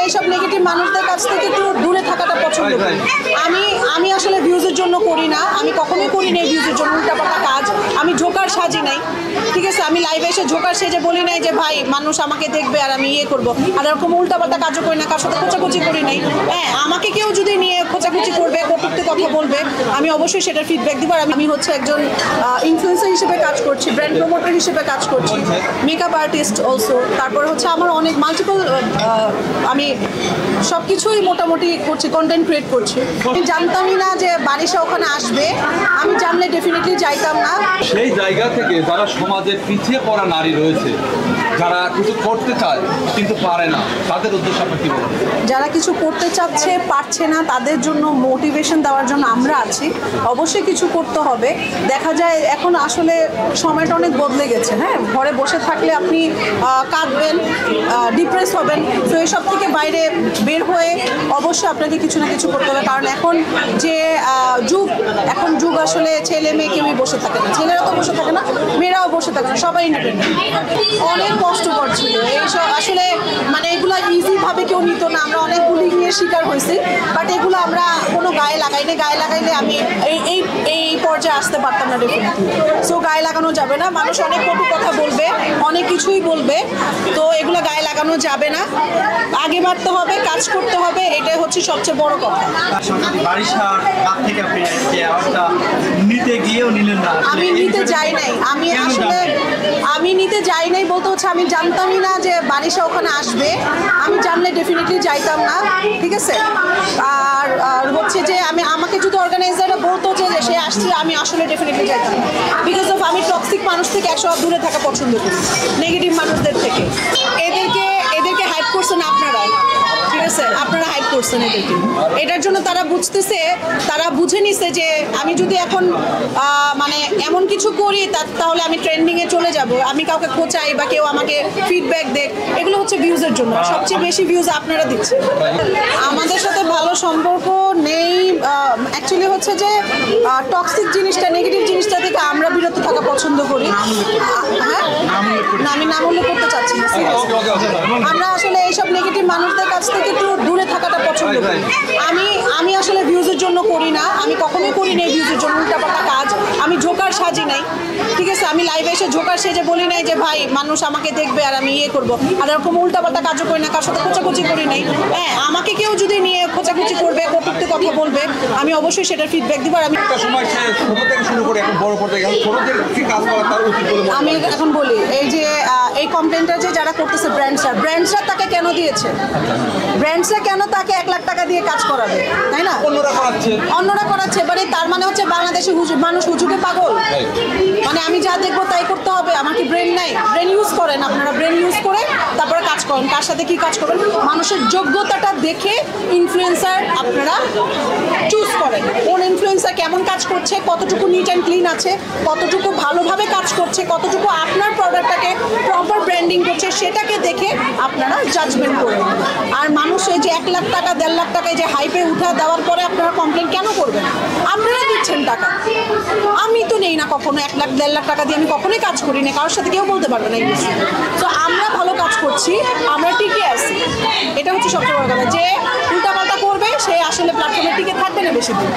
এইসব নেগেটিভ মানুষদের কাছ থেকে একটু দূরে থাকাটা পছন্দ করি। আমি আসলে ভিউজের জন্য করি না, আমি কখনোই করি না ভিউজের জন্য উল্টাপাল্টা কাজ। আমি জোকার সাজি নাই, ঠিক আছে? আমি লাইভে এসে জোকার সেজে বলি নাই যে ভাই মানুষ আমাকে দেখবে আর আমি ইয়ে করবো, আর এরকম উল্টাপাল্টা কাজও করি না, কার সাথে খোঁচাখুচি করি নাই। হ্যাঁ, আমাকে কেউ যদি নিয়ে খোঁচাখুচি করবে, কটূক্তি কথা বলবে, আমি অবশ্যই সেটার ফিডব্যাক দিব। আর আমি হচ্ছে একজন ইনফ্লুয়েন্সার হিসেবে কাজ করছি, ব্র্যান্ড প্রমোটার হিসেবে কাজ করছি, মেকআপ আর্টিস্ট অলসো। তারপর হচ্ছে আমার অনেক মাল্টিপল, আমি সব কিছুই মোটামুটি করছি, কন্টেন্ট ক্রিয়েট করছি। আমি জানতামই না যে বারিশা ওখানে আসবে, আমি জানলে ডেফিনেটলি যাইতাম না। সেই জায়গা থেকে যারা সমাজে পিছিয়ে পড়া নারী রয়েছে, যারা কিছু করতে চায় কিন্তু পারে না, তাদের উদ্দেশ্যে আপনি কি বলবেন? যারা কিছু করতে চাচ্ছে, পারছে না, তাদের জন্য মোটিভেশন দেওয়ার জন্য আমরা আছি। অবশ্যই কিছু করতে হবে। দেখা যায় এখন আসলে সময়টা অনেক বদলে গেছে। হ্যাঁ, ঘরে বসে থাকলে আপনি কাঁদবেন, ডিপ্রেস হবেন। তো এইসব থেকে বাইরে বের হয়ে অবশ্যই আপনাকে কিছু না কিছু করতে হবে। কারণ এখন যে যুগ আসলে ছেলে মেয়ে কেউই বসে থাকে না, ছেলেরা তো বসে থাকে না, মেয়েরাও বসে থাকে না, সবাই ইন্ডিপেন্ডেন্ট। অনেক কষ্টকর ছিল এইসব, আসলে মানে এগুলো ইজিভাবে কেউ নিত না। আমরা অনেক বুলিংয়ের শিকার হয়েছি, বাট এগুলো আমরা কোনো গায়ে লাগাইনি। গায়ে লাগাইলে আমি এই পর্যায়ে আসতে পারতাম না ডেফিনেটলি। সো গায়ে লাগানো যাবে না। মানুষ অনেক কটু কথা বলবে, অনেক কিছুই বলবে, তো এগুলো গায়ে লাগানো যাবে না। আগে বাড়তে হবে, কাজ করতে হবে, এটাই হচ্ছে সবচেয়ে বড় কথা। আমি নিতে যাই নাই, আমি নিতে যাই নাই বলতে হচ্ছে আমি জানতামই না যে বারিশা ওখানে আসবে, আমি জানলে ডেফিনেটলি যাইতাম না, ঠিক আছে? আর হচ্ছে যে আমাকে যদি অর্গানাইজাররা বলতো যে সে আসছে, আমি আসলে ডেফিনেটলি যাইতাম না। বিকজ অফ আমি টক্সিক মানুষ থেকে 100 হাত দূরে থাকা পছন্দ করি, নেগেটিভ মানুষদের থেকে। এদেরকে হাইপ করছেন আপনারা, ঠিক আছে? আপনারা হাইপ করছেন এদেরকে। এটার জন্য তারা বুঝে নিছে যে আমি যদি এখন মানে এমন কিছু করি তাহলে আমি ট্রেন্ডিংয়ে চলে যাব, আমি কাউকে খোঁচাই বা কেউ আমাকে ফিডব্যাক দেয়, এগুলো হচ্ছে ভিউজের জন্য। সবচেয়ে বেশি ভিউজ আপনারা দিচ্ছেন। আমাদের সাথে ভালো সম্পর্ক নেই, অ্যাকচুয়ালি হচ্ছে যে টক্সিক জিনিসটা, নেগেটিভ জিনিসটা থেকে আমরা বিরত থাকা পছন্দ করি। হ্যাঁ, আমি নাম উল্লেখ করতে চাচ্ছি না। আমরা আসলে এইসব নেগেটিভ মানুষদের কাছ থেকে একটু দূরে থাকাটা পছন্দ করি। আমি আসলে ভিউজের জন্য করি না, আমি কখনোই করি না ভিউজের জন্য উল্টাপাল্টা কাজ। আমি জোকার সাজি নাই, ঠিক আছে? আমি লাইভে এসে জোকার সেজে বলি নাই যে ভাই মানুষ আমাকে দেখবে আর আমি ইয়ে করবো, আর এরকম উল্টাপাল্টা কাজও করি না, কার সাথে খোঁচাখুচি করি নাই। হ্যাঁ, আমাকে কেউ যদি নিয়ে খোঁচাখুচি করবে, কটূক্তি কথা বলবে, আমি অবশ্যই সেটার ফিডব্যাক দিব। আর আমি এখন বলি, এই যে এই কমপ্লেনটা যে যারা করতেছে ব্র্যান্ডসরা তাকে কেন দিয়েছে? ব্র্যান্ডসরা কেন তাকে 1 লাখ টাকা দিয়ে কাজ করাবে, তাই না? অন্যরা করাচ্ছে, মানে তার মানে হচ্ছে বাংলাদেশে মানুষ হুজুগে পাগল। মানে আমি যা দেখবো তাই করতে হবে, আমার কি ব্রেন নাই? ব্রেন ইউজ করেন আপনারা, ব্রেন ইউজ করে তারপরে কাজ করেন। কার সাথে কি কাজ করবেন, মানুষের যোগ্যতাটা দেখে ইনফ্লুয়েন্সার আপনারা চুজ করেন। কোন ইনফ্লুয়েন্সার কেমন কাজ করছে, কতটুকু নিট অ্যান্ড ক্লিন আছে, কতটুকু ভালোভাবে কাজ করছে, কতটুকু আপনার প্রোডাক্টটাকে প্রপার ব্র্যান্ডিং করছে, সেটাকে দেখে আপনারা জাজমেন্ট করবেন। আর মানুষ এই যে 1 লাখ টাকা 1.5 লাখ টাকায় যে হাইপে উঠা দেওয়ার পরে আপনারা কমপ্লেন কেন করবেন? আপনারা দিচ্ছেন টাকা, আমি তো নেই না কখনো। 1 লাখ 1.5 লাখ টাকা দিয়ে আমি কখনোই কাজ করি না, কারোর সাথে কেউ বলতে পারবে না। তো আমরা ভালো কাজ করছি, আমরা টিকে আছি, এটা হচ্ছে সবচেয়ে বড় কথা। যে উল্টাপাল্টা করবে সে আসলে প্ল্যাটফর্মে টিকে থাকবে না বেশি দিন।